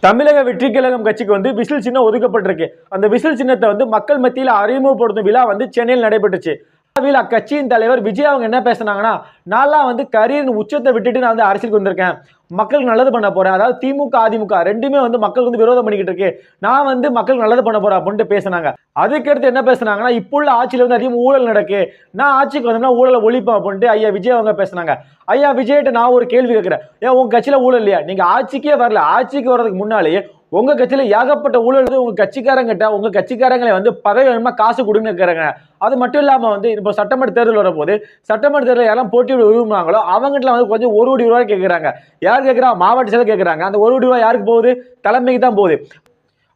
தமிழக வெற்றி கழகம் கட்சிக்கு வந்து விசில் சின்னம் ஒதுக்கப்பட்டிருக்கு. அந்த விசில் சின்னத்தை வந்து மக்கள் மத்தியில் அறிமுகப்படுத்தும் விழா வந்து சென்னையில் நடைபெற்றுச்சு. அக்கட்சியின் தலைவர் விஜய் அவங்க என்ன பேசினாங்கன்னா, நான்லாம் வந்து கரியரின் உச்சத்தை விட்டுட்டு நான் வந்து அரசியலுக்கு வந்திருக்கேன். மக்களுக்கு நல்லது பண்ண போறேன். அதாவது திமுக, அதிமுக ரெண்டுமே வந்து மக்களுக்கு வந்து விரோதம் பண்ணிக்கிட்டு இருக்கு. நான் வந்து மக்களுக்கு நல்லது பண்ண போறேன் அப்படின்ட்டு பேசினாங்க. அதுக்கடுத்து என்ன பேசினாங்கன்னா, இப்போ உள்ள ஆட்சியில வந்து அதிகம் ஊழல் நடக்கு. நான் ஆட்சிக்கு வந்தோம்னா ஊழலை ஒழிப்பேன் அப்படின்ட்டு ஐயா விஜய் அவங்க பேசினாங்க. ஐயா விஜய்கிட்ட நான் ஒரு கேள்வி கேட்கிறேன். ஏன் உங்க கட்சியில ஊழல் இல்லையா? நீங்க ஆட்சிக்கே வரல. ஆட்சிக்கு வர்றதுக்கு முன்னாலேயே உங்க கட்சியில ஏகப்பட்ட ஊழல் உங்க கட்சிக்காரங்கிட்ட உங்க கட்சிக்காரங்களை வந்து பதவி வேணுமா காசு கொடுங்க இருக்கிறாங்க. அது மட்டும் இல்லாம வந்து இப்போ சட்டமன்ற தேர்தல் வரப்போது சட்டமன்ற தேர்தல் யாரும் போட்டி விரும்புறாங்களோ அவங்ககிட்ட வந்து கொஞ்சம் 1 கோடி ரூபாய் கேட்கறாங்க. யார் கேட்கறா? மாவட்ட செயலர் கேட்கறாங்க. அந்த 1 கோடி ரூபாய் யாருக்கு போகுது? தலைமைக்கு தான் போகுது.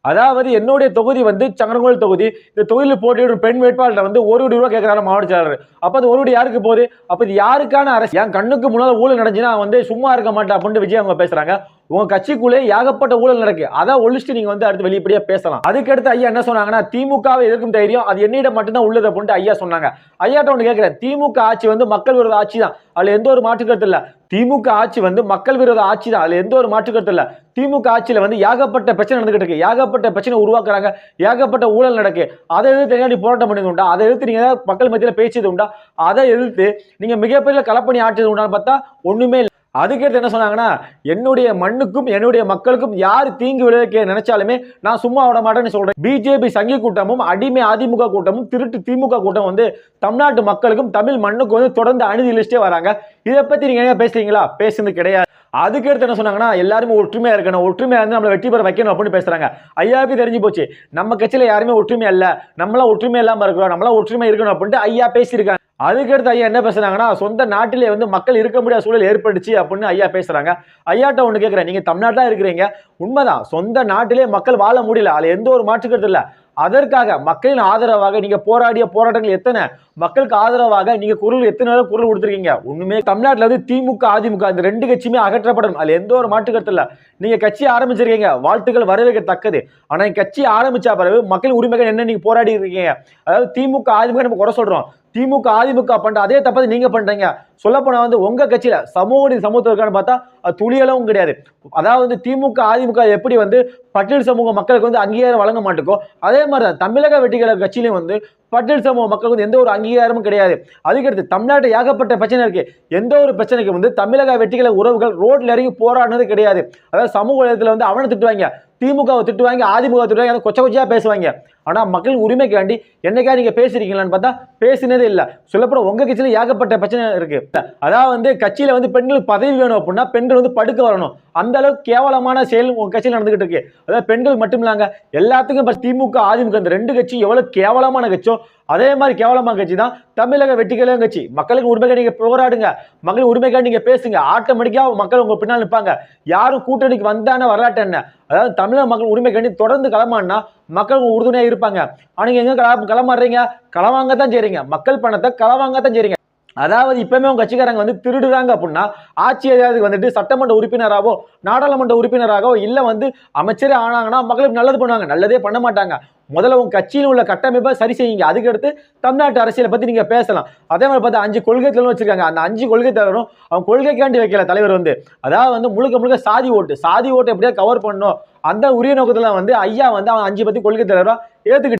அதாவது என்னுடைய தொகுதி வந்து சங்கரங்கோயில் தொகுதி. இந்த தொகுதியில் போட்டியிடும் பெண் வேட்பாளர் வந்து 1 கோடி ரூபாய் கேட்கிறாரு மாவட்ட செயலாளர். அப்ப அது 1 கோடி யாருக்கு போகுது? அப்ப இது யாருக்கான அரசு? என் கண்ணுக்கு முன்னால ஊழல் நடந்துச்சுன்னா வந்து சும்மா இருக்க மாட்டேன் அப்படின்னு விஜய் அவங்க பேசுறாங்க. உங்க கட்சிக்குள்ளே ஏகப்பட்ட ஊழல் நடக்கு. அதை ஒழிச்சுட்டு நீங்க வந்து அடுத்து வெளிப்படையா பேசலாம். அதுக்கடுத்து ஐயா என்ன சொன்னாங்கன்னா, திமுகவை எதிர்க்கும் தைரியம் அது என்னிடம் மட்டும்தான் உள்ளது அப்படின்னு ஐயா சொன்னாங்க. ஐயாட்ட ஒன்று கேட்கிறேன். திமுக ஆட்சி வந்து மக்கள் விரோத ஆட்சி தான். அதுல எந்த ஒரு மாற்று கருத்து இல்ல. திமுக ஆட்சி வந்து மக்கள் விரோத ஆட்சி தான். அதுல எந்த ஒரு மாற்று கருத்து இல்ல. திமுக ஆட்சியில வந்து ஏகப்பட்ட பிரச்சனை நடந்துகிட்டு இருக்கு. ஏகப்பட்ட பிரச்சனை உருவாக்குறாங்க. ஏகப்பட்ட ஊழல் நடக்கு. அதை எதிர்த்து நீ போராட்டம் பண்ணது உண்டா? அதை எதிர்த்து நீங்க மக்கள் மத்தியில் பேசியது உண்டா? அதை எதிர்த்து நீங்க மிகப்பெரிய களப்பணி ஆற்றியது உண்டான்னு பார்த்தா ஒண்ணுமே இல்லை. அதுக்கடுத்து என்ன சொன்னாங்கன்னா, என்னுடைய மண்ணுக்கும் என்னுடைய மக்களுக்கும் யார் தீங்கு விளைவிக்க நினைச்சாலுமே நான் சும்மா விட மாட்டேன்னு சொல்றேன். பிஜேபி சங்கி கூட்டமும் அடிமை அதிமுக கூட்டமும் திருட்டு திமுக கூட்டம் வந்து தமிழ்நாட்டு மக்களுக்கும் தமிழ் மண்ணுக்கும் வந்து தொடர்ந்து அநீதி இழிச்சிட்டே வராங்க. இதை பத்தி நீங்க என்ன பேசுறீங்களா? பேசுனது கிடையாது. அதுக்கடுத்து என்ன சொன்னாங்கன்னா, எல்லாருமே ஒற்றுமையா இருக்கணும், ஒற்றுமையா இருந்து நம்மளை வெற்றி பெற வைக்கணும் அப்படின்னு பேசுறாங்க. ஐயாவுக்கு தெரிஞ்சு போச்சு நம்ம கட்சியில யாருமே ஒற்றுமையா இல்ல, நம்மளாம் ஒற்றுமை இல்லாம இருக்கிறோம், நம்மளாம் ஒற்றுமை இருக்கணும் அப்படின்ட்டு ஐயா பேசியிருக்காங்க. அதுக்கடுத்து ஐயா என்ன பேசுறாங்கன்னா, சொந்த நாட்டிலே வந்து மக்கள் இருக்க முடியாத சூழல் ஏற்பட்டுச்சு அப்படின்னு ஐயா பேசுறாங்க. ஐயாட்ட ஒண்ணு கேட்கிறேன். நீங்க தமிழ்நாட்டில் தான் இருக்கிறீங்க, உண்மைதான். சொந்த நாட்டிலே மக்கள் வாழ முடியல, அதுல எந்த ஒரு மாற்று கருத்து இல்ல. அதற்காக மக்களின் ஆதரவாக நீங்க போராடிய போராட்டங்கள் எத்தனை? மக்களுக்கு ஆதரவாக நீங்க எத்தனை குரல் கொடுத்துருக்கீங்க? ஒண்ணுமே. தமிழ்நாட்டில் வந்து திமுக, அதிமுக இந்த 2 கட்சியுமே அகற்றப்படணும். அதுல எந்த ஒரு மாற்று கருத்து இல்ல. நீங்க கட்சி ஆரம்பிச்சிருக்கீங்க, வாழ்த்துக்கள், வரவேற்கத்தக்கது. ஆனா கட்சி ஆரம்பிச்ச பிறகு மக்களின் உரிமைகள் என்ன நீங்க போராடி இருக்கீங்க? அதாவது திமுக, அதிமுக நம்ம குறை சொல்றோம். திமுக, அதிமுக பண்ற அதே தப்பதை நீங்க பண்றீங்க. சொல்ல போனா வந்து உங்க கட்சியில சமூகத்தில் இருக்கான்னு பார்த்தா அது துளியளவும் கிடையாது. அதாவது திமுக, அதிமுக எப்படி வந்து பட்டியல் சமூக மக்களுக்கு வந்து அங்கீகாரம் வழங்க மாட்டேங்கோ, அதே மாதிரி தான் தமிழக வெற்றி கழக கட்சியிலும் வந்து பட்டியல் சமூக மக்களுக்கு வந்து எந்த ஒரு அங்கீகாரமும் கிடையாது. அதுக்கடுத்து தமிழ்நாட்டில் ஏகப்பட்ட பிரச்சனை இருக்கு. எந்த ஒரு பிரச்சனைக்கு வந்து தமிழக வெற்றி கழக உறவுகள் ரோட்ல இறங்கி போராடினது கிடையாது. அதாவது சமூக வலைதளத்துல வந்து அவனை திட்டுவாங்க, திமுகவை திட்டுவாங்க, அதிமுக திட்டுவாங்க, கொச்ச கொச்சையா பேசுவாங்க. ஆனா மக்கள் உரிமைக்காண்டி என்னைக்கா நீங்க பேசுறீங்களான்னு பார்த்தா பேசினதே இல்ல. சொல்லப்போனா உங்க கட்சியில ஏகப்பட்ட பிரச்சனை இருக்கு. அதாவது வந்து கட்சியில வந்து பெண்களுக்கு பதவி வேணும் அப்படின்னா பெண்கள் வந்து படுக்க வரணும். அந்த அளவுக்கு கேவலமான செயல் உங்க கட்சியில் நடந்துகிட்டு இருக்கு. அதாவது பெண்கள் மட்டும் இல்லாங்க எல்லாத்துக்கும் திமுக, அதிமுக இந்த 2 கட்சி எவ்வளவு கேவலமான கட்சியோ அதே மாதிரி கேவலமான கட்சி தான் தமிழக வெற்றி கழக கட்சி. மக்களுக்கு உரிமைக்காக நீங்க போராடுங்க, மக்கள் உரிமைக்காக நீங்க பேசுங்க, ஆட்டோமேட்டிக்கா மக்கள் உங்க பின்னால் நிற்பாங்க. யாரும் கூட்டணிக்கு வந்தான வரலாற்று என்ன? அதாவது தமிழக மக்கள் உரிமைக்காண்டி தொடர்ந்து களமாடினா மக்கள் உறுதுணையா இருப்பாங்க. ஆனா நீங்க எங்க களமாடுறீங்க? களவாங்கத்தான் செய்றீங்க. மக்கள் பணத்தை களவாங்கத்தான் செய்றீங்க. அதாவது இப்பவுமே உங்க கட்சிக்காரங்க வந்து திருடுறாங்க அப்படின்னா ஆட்சி அதிகாரத்துக்கு வந்துட்டு சட்டமன்ற உறுப்பினராகவோ நாடாளுமன்ற உறுப்பினராகவோ இல்ல வந்து அமைச்சரே ஆனாங்கன்னா மக்களுக்கு நல்லது பண்ணுவாங்க. நல்லதே பண்ண மாட்டாங்க. முதல்ல உங்க கட்சியில் உள்ள கட்டமைப்பை சரி செய்யுங்க. அதுக்கடுத்து தமிழ்நாட்டு அரசியலை பத்தி நீங்க பேசலாம். அதே மாதிரி பார்த்தா 5 கொள்கை தலைவர் வச்சிருக்காங்க. அந்த 5 கொள்கை தலைவரும் அவங்க கொள்கைக்காண்டி வைக்கல தலைவர் வந்து. அதாவது வந்து முழுக்க சாதி ஓட்டு எப்படியா கவர் பண்ணணும் அந்த உரிய நோக்கத்துல வந்து ஐயா வந்து அவன் 5 பத்தி கொள்கை தலைவரா ஏத்துக்கிட்டு